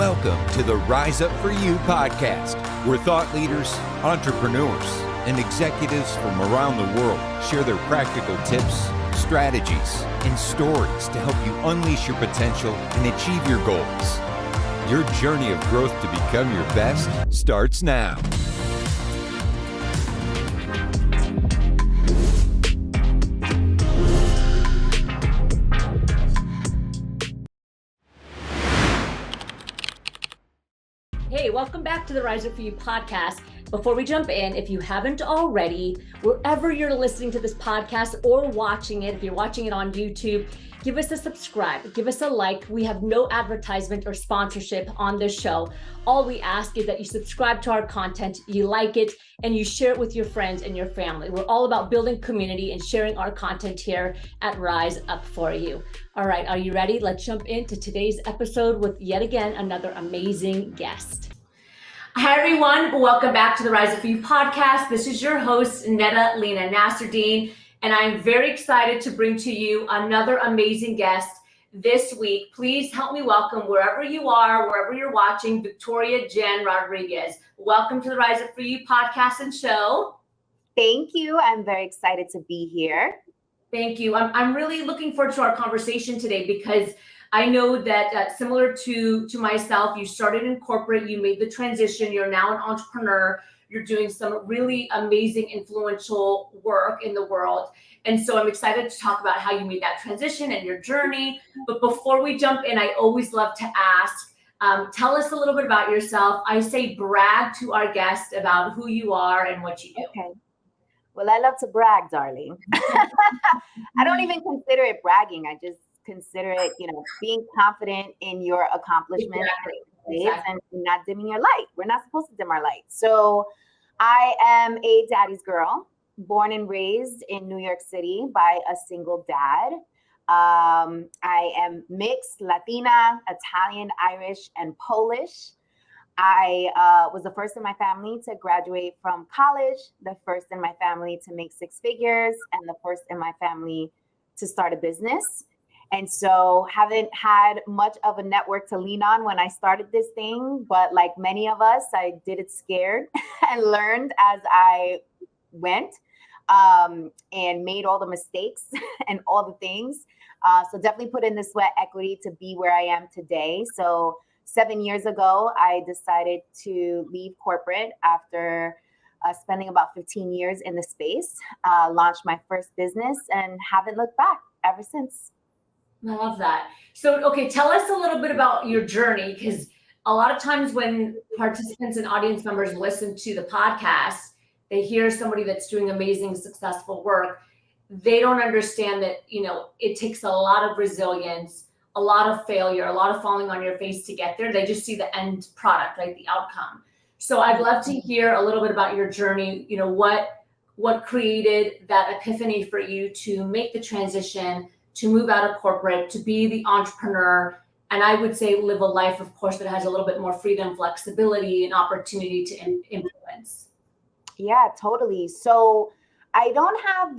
Welcome to the Rise Up For You podcast, where thought leaders, entrepreneurs, and executives from around the world share their practical tips, strategies, and stories to help you unleash your potential and achieve your goals. Your journey of growth to become your best starts now. Hey, welcome back to the Rise Up For You podcast. Before we jump in, if you haven't already, wherever you're listening to this podcast or watching it, if you're watching it on YouTube, give us a subscribe, give us a like. We have no advertisement or sponsorship on this show. All we ask is that you subscribe to our content, you like it, and you share it with your friends and your family. We're all about building community and sharing our content here at Rise Up For You. All right, are you ready? Let's jump into today's episode with yet again another amazing guest. Hi, everyone. Welcome back to the Rise Up For You podcast. This is your host, Netta Lena Nasruddin, and I'm very excited to bring to you another amazing guest this week. Please help me welcome, wherever you are, wherever you're watching, Victoria Jenn Rodriguez. Welcome to the Rise Up For You podcast and show. Thank you. I'm very excited to be here. Thank you. I'm really looking forward to our conversation today because I know that similar to myself, you started in corporate, you made the transition, you're now an entrepreneur, you're doing some really amazing, influential work in the world. And so I'm excited to talk about how you made that transition and your journey. But before we jump in, I always love to ask, tell us a little bit about yourself. I say brag to our guest about who you are and what you do. Okay. Well, I love to brag, darling. I don't even consider it bragging. I just consider it, being confident in your accomplishment and not dimming your light. We're not supposed to dim our light. So I am a daddy's girl, born and raised in New York City by a single dad. I am mixed, Latina, Italian, Irish, and Polish. I was the first in my family to graduate from college, the first in my family to make six figures, and the first in my family to start a business. And so haven't had much of a network to lean on when I started this thing, but like many of us, I did it scared and learned as I went, and made all the mistakes and all the things. So definitely put in the sweat equity to be where I am today. So 7 years ago, I decided to leave corporate after spending about 15 years in the space, launched my first business and haven't looked back ever since. I love that. So, okay, tell us a little bit about your journey, because a lot of times when participants and audience members listen to the podcast, they hear somebody that's doing amazing, successful work. They don't understand that, it takes a lot of resilience, a lot of failure, a lot of falling on your face to get there. They just see the end product, right? The outcome. So I'd love to hear a little bit about your journey. What created that epiphany for you to make the transition, to move out of corporate, to be the entrepreneur, and I would say live a life, of course, that has a little bit more freedom, flexibility, and opportunity to influence. Yeah, totally. So I don't have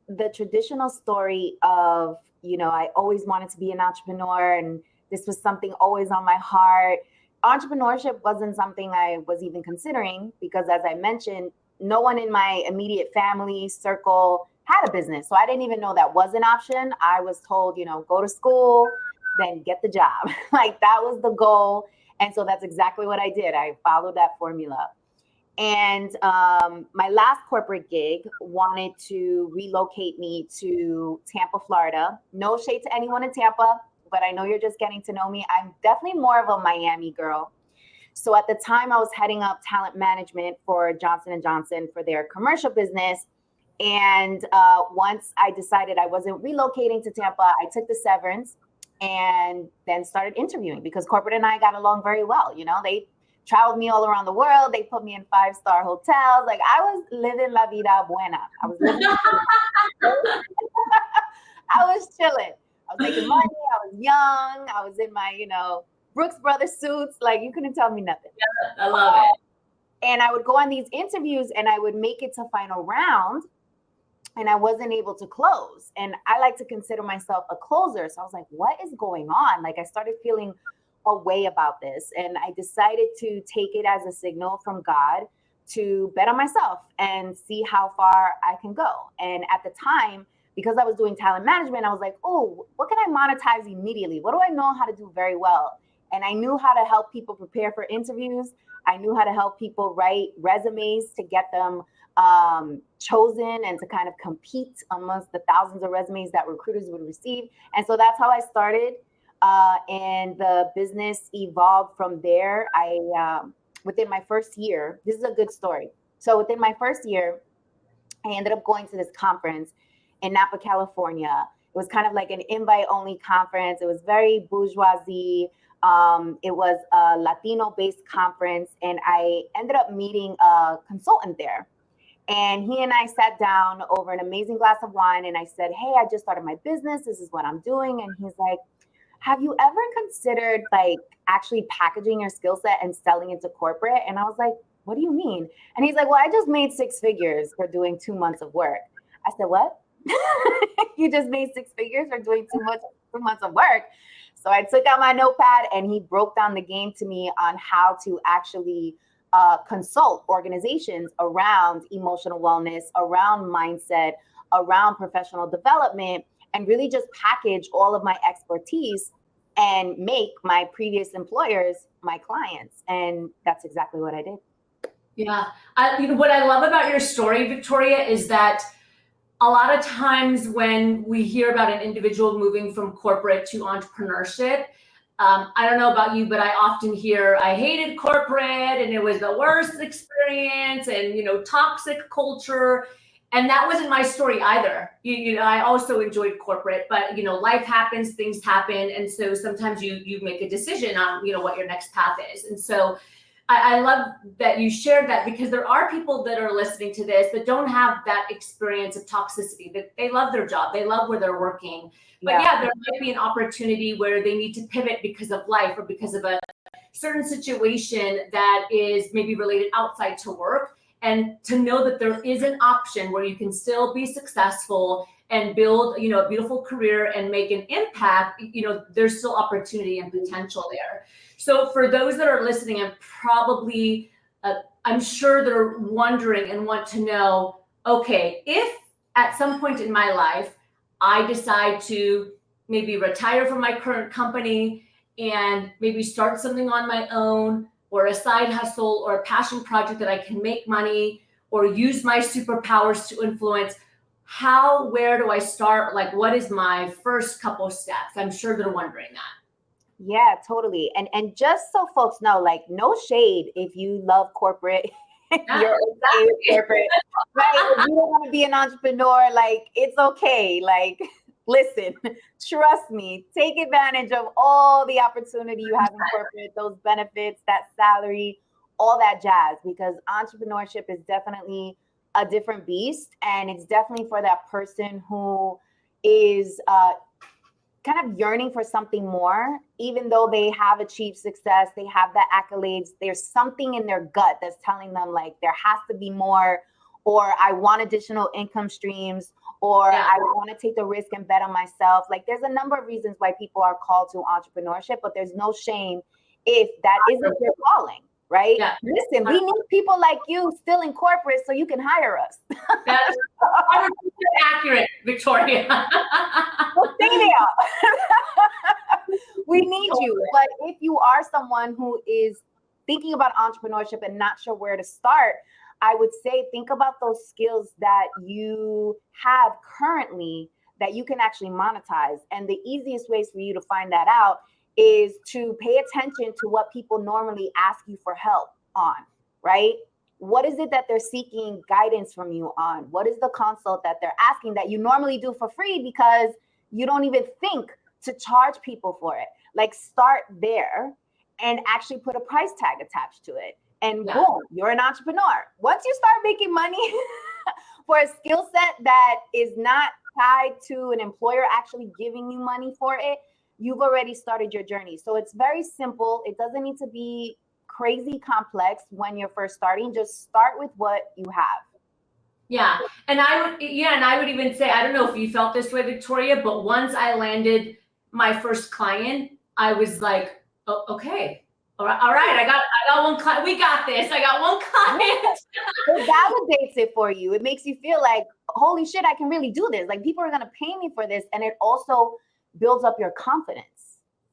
the traditional story of, I always wanted to be an entrepreneur and this was something always on my heart. Entrepreneurship wasn't something I was even considering because, as I mentioned, no one in my immediate family circle had a business. So I didn't even know that was an option. I was told, go to school, then get the job. Like that was the goal. And so that's exactly what I did. I followed that formula. And my last corporate gig wanted to relocate me to Tampa, Florida. No shade to anyone in Tampa, but I know you're just getting to know me. I'm definitely more of a Miami girl. So at the time I was heading up talent management for Johnson & Johnson for their commercial business. And once I decided I wasn't relocating to Tampa, I took the severance and then started interviewing because corporate and I got along very well. They traveled me all around the world. They put me in 5-star hotels. Like I was living la vida buena. I was living. I was chilling. I was making money. I was young. I was in my, Brooks Brothers suits. Like you couldn't tell me nothing. Yeah, I love it. And I would go on these interviews and I would make it to final round. And I wasn't able to close. And I like to consider myself a closer. So I was like, what is going on? Like I started feeling a way about this. And I decided to take it as a signal from God to bet on myself and see how far I can go. And at the time, because I was doing talent management, I was like, oh, what can I monetize immediately? What do I know how to do very well? And I knew how to help people prepare for interviews. I knew how to help people write resumes to get them chosen and to kind of compete amongst the thousands of resumes that recruiters would receive. And so that's how I started. And the business evolved from there. Within my first year, this is a good story. So within my first year, I ended up going to this conference in Napa, California. It was kind of like an invite-only conference. It was very bourgeoisie. It was a Latino-based conference, and I ended up meeting a consultant there. And he and I sat down over an amazing glass of wine, and I said, hey, I just started my business. This is what I'm doing. And he's like, have you ever considered like actually packaging your skill set and selling it to corporate? And I was like, what do you mean? And he's like, well, I just made 6 figures for doing 2 months of work. I said, what? You just made 6 figures for doing 2 months of work? So I took out my notepad and he broke down the game to me on how to actually consult organizations around emotional wellness, around mindset, around professional development, and really just package all of my expertise and make my previous employers my clients. And that's exactly what I did. Yeah. What I love about your story, Victoria, is that a lot of times when we hear about an individual moving from corporate to entrepreneurship, I don't know about you, but I often hear, I hated corporate and it was the worst experience and, toxic culture. And that wasn't my story either. I also enjoyed corporate, but, life happens, things happen. And so sometimes you make a decision on, what your next path is. And so I love that you shared that, because there are people that are listening to this that don't have that experience of toxicity, that they love their job, they love where they're working. But yeah, there might be an opportunity where they need to pivot because of life or because of a certain situation that is maybe related outside to work. And to know that there is an option where you can still be successful and build, a beautiful career and make an impact, there's still opportunity and potential there. So for those that are listening, and probably, I'm sure they're wondering and want to know, okay, if at some point in my life, I decide to maybe retire from my current company and maybe start something on my own, or a side hustle or a passion project that I can make money or use my superpowers to influence, where do I start? Like, what is my first couple steps? I'm sure they're wondering that. Yeah, totally. And just so folks know, like, no shade if you love corporate. You're okay with corporate, right? If you don't want to be an entrepreneur, like, it's okay. Like, listen, trust me, take advantage of all the opportunity you have in corporate, those benefits, that salary, all that jazz, because entrepreneurship is definitely a different beast. And it's definitely for that person who is kind of yearning for something more, even though they have achieved success, they have the accolades, there's something in their gut that's telling them like there has to be more, or I want additional income streams, or I want to take the risk and bet on myself. Like, there's a number of reasons why people are called to entrepreneurship, but there's no shame if that isn't your calling, right? Yeah. Listen, we need people like you still in corporate so you can hire us. That's 100% accurate, Victoria. Well, we need you. But if you are someone who is thinking about entrepreneurship and not sure where to start, I would say think about those skills that you have currently that you can actually monetize. And the easiest ways for you to find that out is to pay attention to what people normally ask you for help on, right? What is it that they're seeking guidance from you on? What is the consult that they're asking that you normally do for free because you don't even think to charge people for it? Like, start there and actually put a price tag attached to it. And boom, you're an entrepreneur. Once you start making money for a skill set that is not tied to an employer actually giving you money for it, you've already started your journey. So it's very simple. It doesn't need to be crazy complex when you're first starting. Just start with what you have. Yeah. And I would even say, I don't know if you felt this way, Victoria, but once I landed my first client, I was like, Oh, okay. All right. I got one client. We got this. I got one client. It validates it for you. It makes you feel like, holy shit, I can really do this. Like people are going to pay me for this. And it also builds up your confidence.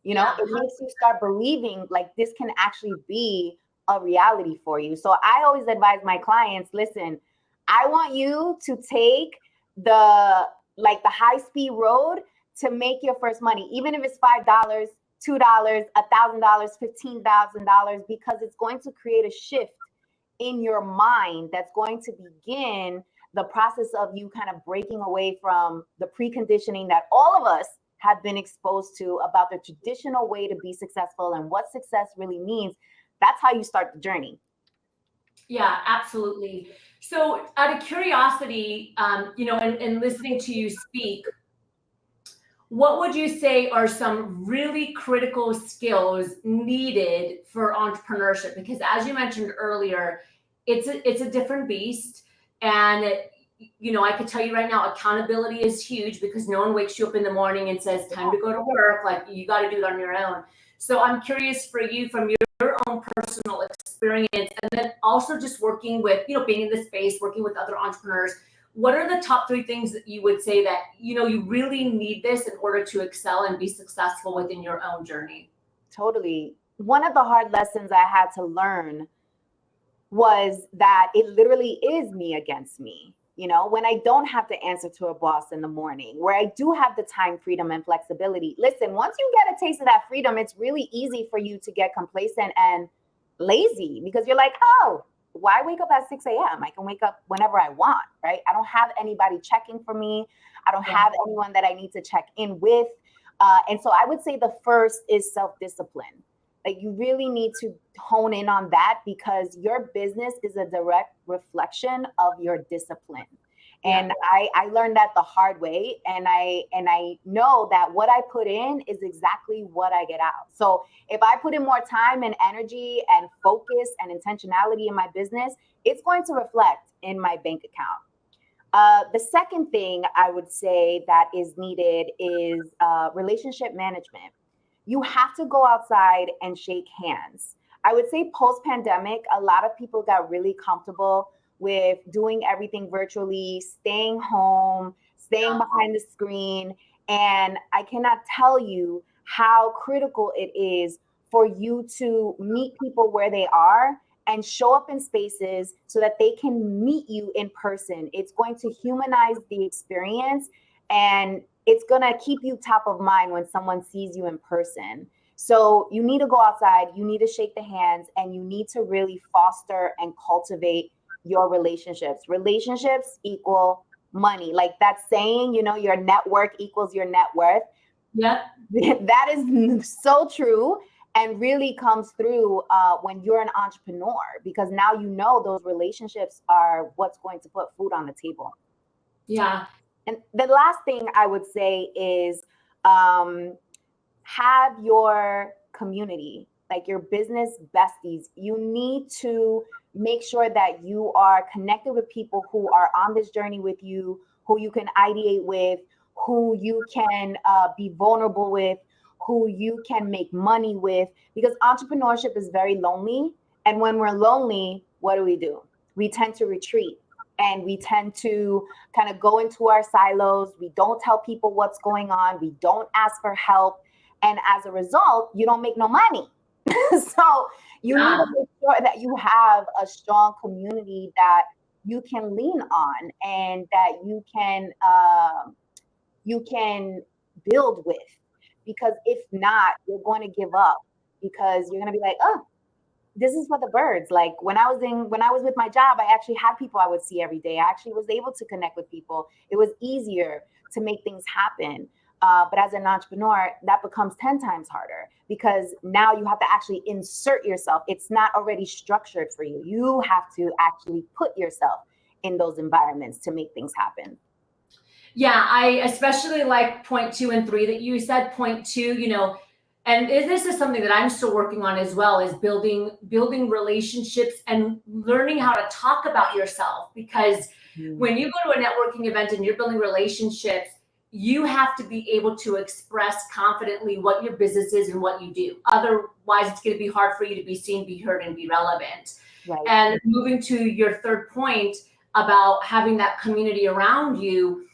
You know, it makes you start believing like this can actually be a reality for you. So I always advise my clients, listen, I want you to take the high-speed road to make your first money, even if it's $5, $2, $1,000, $15,000, because it's going to create a shift in your mind that's going to begin the process of you kind of breaking away from the preconditioning that all of us have been exposed to about the traditional way to be successful and what success really means. That's how you start the journey. Yeah, absolutely. So out of curiosity, and listening to you speak, what would you say are some really critical skills needed for entrepreneurship? Because as you mentioned earlier, it's a different beast. And, I could tell you right now, accountability is huge because no one wakes you up in the morning and says, time to go to work. Like you got to do it on your own. So I'm curious for you from your own personal experience, and then also just working with, being in this space, working with other entrepreneurs. What are the top 3 things that you would say that, you really need this in order to excel and be successful within your own journey? Totally. One of the hard lessons I had to learn was that it literally is me against me. When I don't have to answer to a boss in the morning, where I do have the time, freedom, and flexibility. Listen, once you get a taste of that freedom, it's really easy for you to get complacent and lazy because you're like, oh, why wake up at 6 a.m.? I can wake up whenever I want, right? I don't have anybody checking for me. I don't have anyone that I need to check in with. And so I would say the first is self-discipline. Like you really need to hone in on that because your business is a direct reflection of your discipline. And I learned that the hard way. And I know that what I put in is exactly what I get out. So if I put in more time and energy and focus and intentionality in my business, it's going to reflect in my bank account. The second thing I would say that is needed is relationship management. You have to go outside and shake hands. I would say post-pandemic, a lot of people got really comfortable with doing everything virtually, staying home, staying behind the screen. And I cannot tell you how critical it is for you to meet people where they are and show up in spaces so that they can meet you in person. It's going to humanize the experience and it's going to keep you top of mind when someone sees you in person. So you need to go outside, you need to shake the hands, and you need to really foster and cultivate your relationships. Relationships equal money. Like that saying, your network equals your net worth. Yep. That is so true and really comes through when you're an entrepreneur, because now those relationships are what's going to put food on the table. Yeah. And the last thing I would say is have your community, like your business besties. You need to make sure that you are connected with people who are on this journey with you, who you can ideate with, who you can be vulnerable with, who you can make money with, because entrepreneurship is very lonely. And when we're lonely, what do? We tend to retreat. And we tend to kind of go into our silos. We don't tell people what's going on. We don't ask for help. And as a result, you don't make no money. So you need to make sure that you have a strong community that you can lean on and that you can build with. Because if not, you're going to give up because you're going to be like, oh, this is for the birds. Like when I was with my job, I actually had people I would see every day. I actually was able to connect with people. It was easier to make things happen. But as an entrepreneur, that becomes 10 times harder because now you have to actually insert yourself. It's not already structured for you. You have to actually put yourself in those environments to make things happen. Yeah, I especially like point 2 and 3 that you said. Point 2, and this is something that I'm still working on as well, is building relationships and learning how to talk about yourself. Because when you go to a networking event and you're building relationships, you have to be able to express confidently what your business is and what you do. Otherwise, it's going to be hard for you to be seen, be heard, and be relevant. Right. And moving to your third point about having that community around you,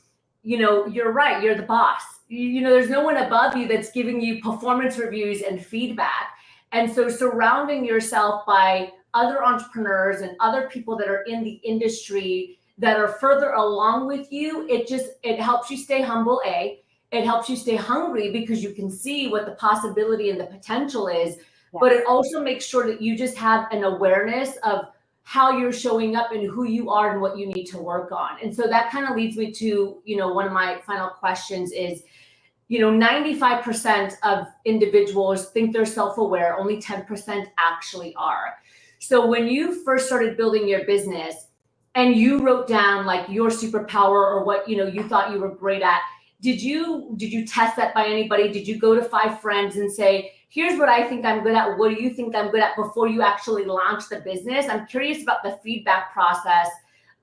you're right. You're the boss. There's no one above you that's giving you performance reviews and feedback. And so surrounding yourself by other entrepreneurs and other people that are in the industry that are further along with you, it helps you stay humble, it helps you stay hungry because you can see what the possibility and the potential is, but it also makes sure that you just have an awareness of how you're showing up and who you are and what you need to work on. And so that kind of leads me to, one of my final questions is, 95% of individuals think they're self-aware, only 10% actually are. So when you first started building your business and you wrote down like your superpower or what, you thought you were great at, did you test that by anybody? Did you go to 5 friends and say, here's what I think I'm good at. What do you think I'm good at before you actually launch the business? I'm curious about the feedback process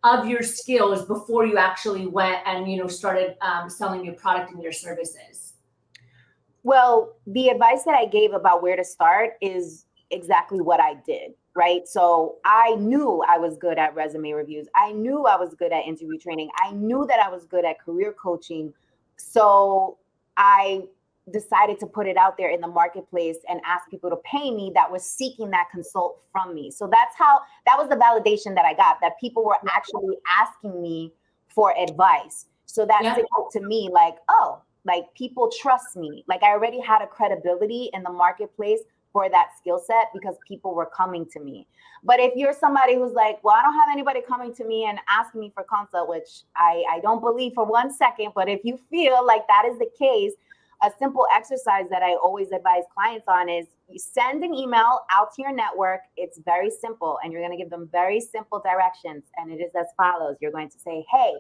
of your skills before you actually went and, started selling your product and your services. Well, the advice that I gave about where to start is exactly what I did, right? So I knew I was good at resume reviews. I knew I was good at interview training. I knew that I was good at career coaching. So I decided to put it out there in the marketplace and ask people to pay me that was seeking that consult from me. So that was the validation that I got, that people were actually asking me for advice. So that signaled to me like, oh, like people trust me. Like I already had a credibility in the marketplace for that skill set because people were coming to me. But if you're somebody who's like, well, I don't have anybody coming to me and asking me for consult, which I don't believe for one second, but if you feel like that is the case, a simple exercise that I always advise clients on is you send an email out to your network. It's very simple, and you're going to give them very simple directions. And it is as follows. You're going to say, hey,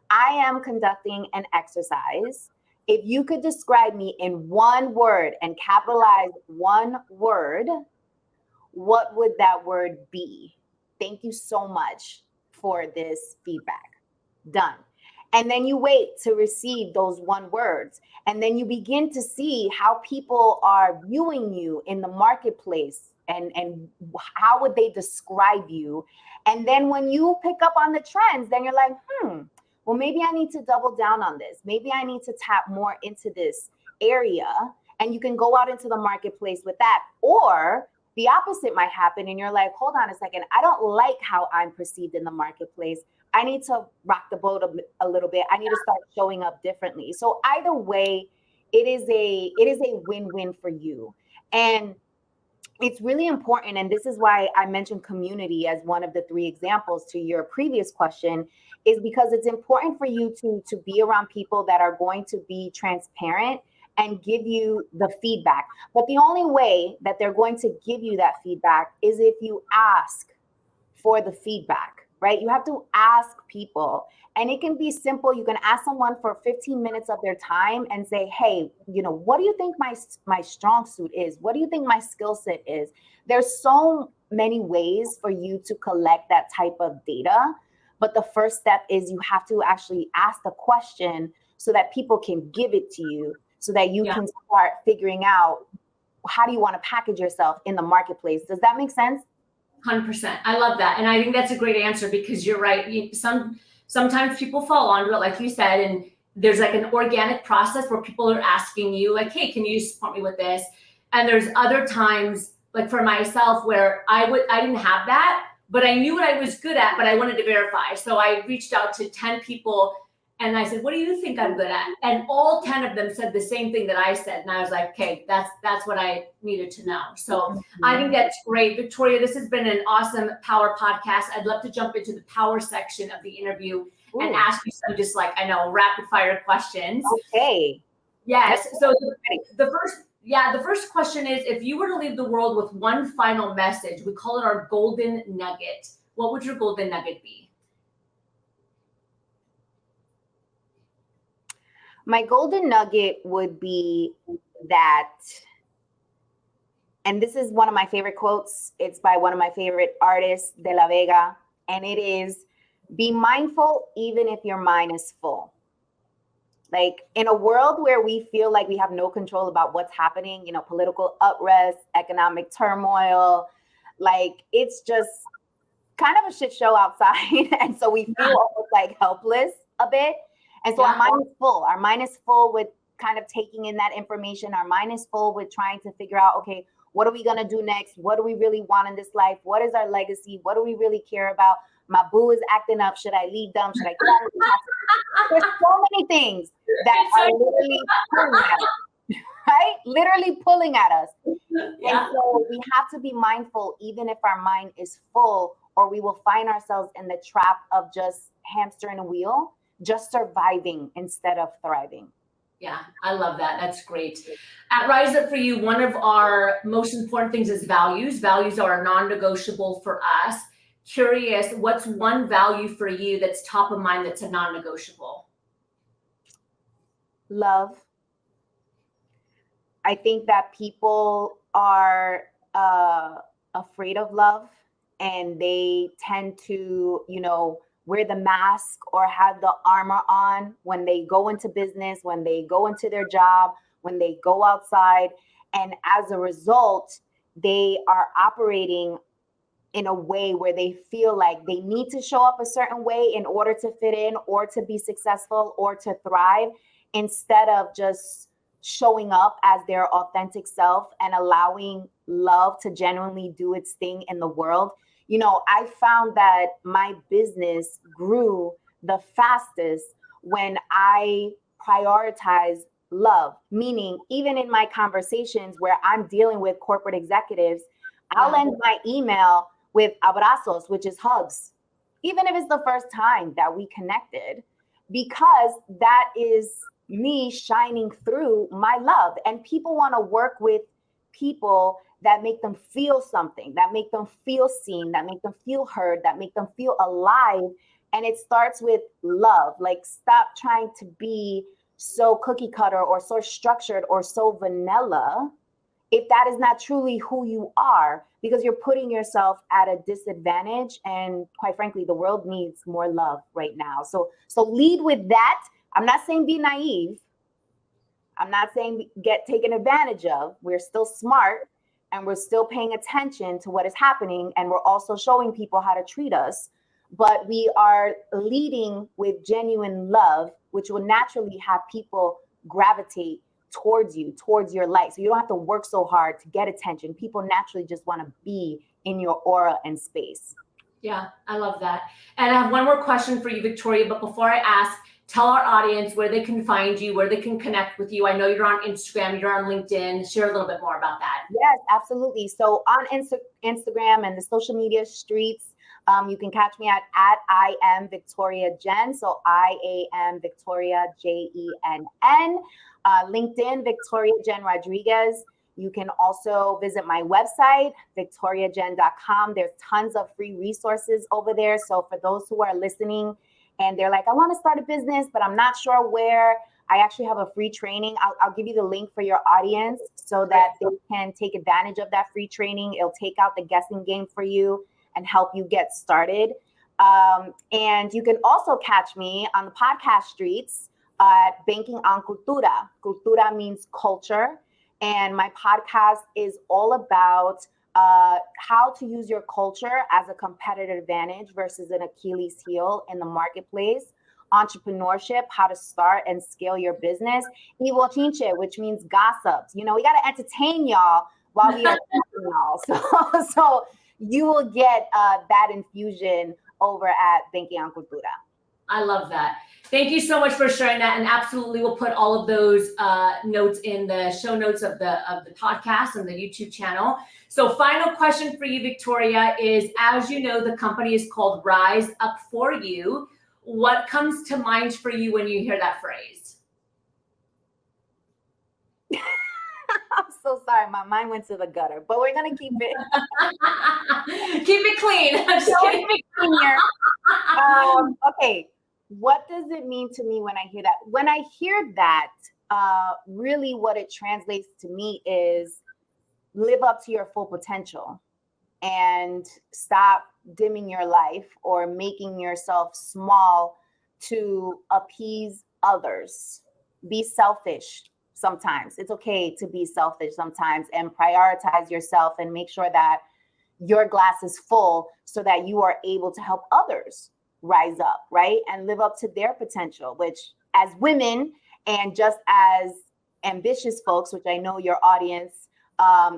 I am conducting an exercise. If you could describe me in one word and capitalize one word, what would that word be? Thank you so much for this feedback. Done. And then you wait to receive those one words. And then you begin to see how people are viewing you in the marketplace and how would they describe you. And then when you pick up on the trends, then you're like, well, maybe I need to double down on this. Maybe I need to tap more into this area. And you can go out into the marketplace with that. Or the opposite might happen. And you're like, hold on a second. I don't like how I'm perceived in the marketplace. I need to rock the boat a little bit. I need to start showing up differently. So either way, it is a win-win for you. And it's really important. And this is why I mentioned community as one of the 3 examples to your previous question, is because it's important for you to be around people that are going to be transparent and give you the feedback. But the only way that they're going to give you that feedback is if you ask for the feedback. Right? You have to ask people, and it can be simple. You can ask someone for 15 minutes of their time and say, hey, what do you think my strong suit is? What do you think my skill set is? There's so many ways for you to collect that type of data. But the first step is you have to actually ask the question so that people can give it to you so that you can start figuring out how do you want to package yourself in the marketplace. Does that make sense? 100%. I love that. And I think that's a great answer because you're right. Sometimes people fall onto it, like you said, and there's like an organic process where people are asking you like, hey, can you support me with this? And there's other times, like for myself, where I didn't have that, but I knew what I was good at, but I wanted to verify. So I reached out to 10 people and I said, what do you think I'm good at? And all 10 of them said the same thing that I said. And I was like, okay, that's what I needed to know. So I think that's great. Victoria, this has been an awesome power podcast. I'd love to jump into the power section of the interview and ask you some just like, I know, rapid fire questions. Okay. Yes. So the first question is, if you were to leave the world with one final message, we call it our golden nugget. What would your golden nugget be? My golden nugget would be that, and this is one of my favorite quotes. It's by one of my favorite artists, De La Vega, and it is, be mindful even if your mind is full. Like in a world where we feel like we have no control about what's happening, political unrest, economic turmoil, like it's just kind of a shit show outside. And so we feel almost like helpless a bit. And so our mind is full. Our mind is full with kind of taking in that information. Our mind is full with trying to figure out, okay, what are we going to do next? What do we really want in this life? What is our legacy? What do we really care about? My boo is acting up. Should I leave them? Should I get out of the house? There's so many things that are literally pulling at us, right? Literally pulling at us. And so we have to be mindful, even if our mind is full, or we will find ourselves in the trap of just hamstering a wheel, just surviving instead of thriving. Yeah, I love that. That's great. At Rise Up For You, one of our most important things is values. Values are non-negotiable for us. Curious, what's one value for you that's top of mind that's a non-negotiable? Love. I think that people are afraid of love, and they tend to, wear the mask or have the armor on when they go into business, when they go into their job, when they go outside. And as a result, they are operating in a way where they feel like they need to show up a certain way in order to fit in or to be successful or to thrive, instead of just showing up as their authentic self and allowing love to genuinely do its thing in the world. I found that my business grew the fastest when I prioritize love, meaning even in my conversations where I'm dealing with corporate executives, I'll end my email with abrazos, which is hugs, even if it's the first time that we connected, because that is me shining through my love. And people want to work with people that make them feel something, that make them feel seen, that make them feel heard, that make them feel alive. And it starts with love. Like, stop trying to be so cookie cutter or so structured or so vanilla if that is not truly who you are, because you're putting yourself at a disadvantage. And quite frankly, the world needs more love right now. So lead with that. I'm not saying be naive. I'm not saying get taken advantage of. We're still smart, and we're still paying attention to what is happening. And we're also showing people how to treat us. But we are leading with genuine love, which will naturally have people gravitate towards you, towards your light. So you don't have to work so hard to get attention. People naturally just want to be in your aura and space. Yeah, I love that. And I have one more question for you, Victoria. But before I ask, tell our audience where they can find you, where they can connect with you. I know you're on Instagram, you're on LinkedIn. Share a little bit more about that. Yes, absolutely. So on Instagram and the social media streets, you can catch me at I am Victoria Jenn. So IAM Victoria JENN. LinkedIn, Victoria Jenn Rodriguez. You can also visit my website, victoriajenn.com. There's tons of free resources over there. So for those who are listening and they're like, I want to start a business, but I'm not sure where, I actually have a free training. I'll give you the link for your audience so that they can take advantage of that free training. It'll take out the guessing game for you and help you get started. And you can also catch me on the podcast streets at Banking on Cultura. Cultura means culture. And my podcast is all about how to use your culture as a competitive advantage versus an Achilles heel in the marketplace. Entrepreneurship, how to start and scale your business. Y bochinche, which means gossips. We got to entertain y'all while we are teaching y'all. So you will get that infusion over at Banking on Cultura. I love that. Thank you so much for sharing that. And absolutely, we'll put all of those notes in the show notes of the podcast and the YouTube channel. So final question for you, Victoria, is, as you know, the company is called Rise Up For You. What comes to mind for you when you hear that phrase? I'm so sorry. My mind went to the gutter, but we're going to keep it. Keep it clean. I'm just kidding. Keep it clean here. Okay. What does it mean to me when I hear that? When I hear that, really what it translates to me is live up to your full potential and stop dimming your life or making yourself small to appease others. be selfish sometimes. It's okay to be selfish sometimes and prioritize yourself and make sure that your glass is full so that you are able to help others rise up, right? And live up to their potential, which as women and just as ambitious folks, which I know your audience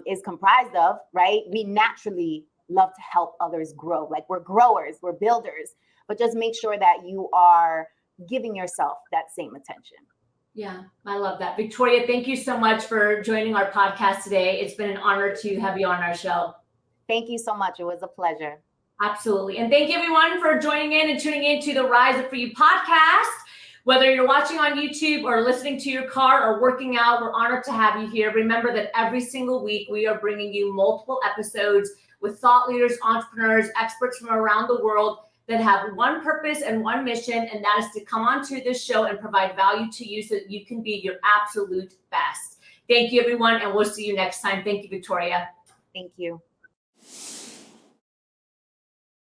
is comprised of, right? We naturally love to help others grow. Like we're growers, we're builders, but just make sure that you are giving yourself that same attention. Yeah, I love that. Victoria, thank you so much for joining our podcast today. It's been an honor to have you on our show. Thank you so much. It was a pleasure. Absolutely. And thank you everyone for joining in and tuning in to the Rise Up For You podcast. Whether you're watching on YouTube or listening to your car or working out, we're honored to have you here. Remember that every single week we are bringing you multiple episodes with thought leaders, entrepreneurs, experts from around the world that have one purpose and one mission, and that is to come onto this show and provide value to you so that you can be your absolute best. Thank you, everyone, and we'll see you next time. Thank you, Victoria. Thank you.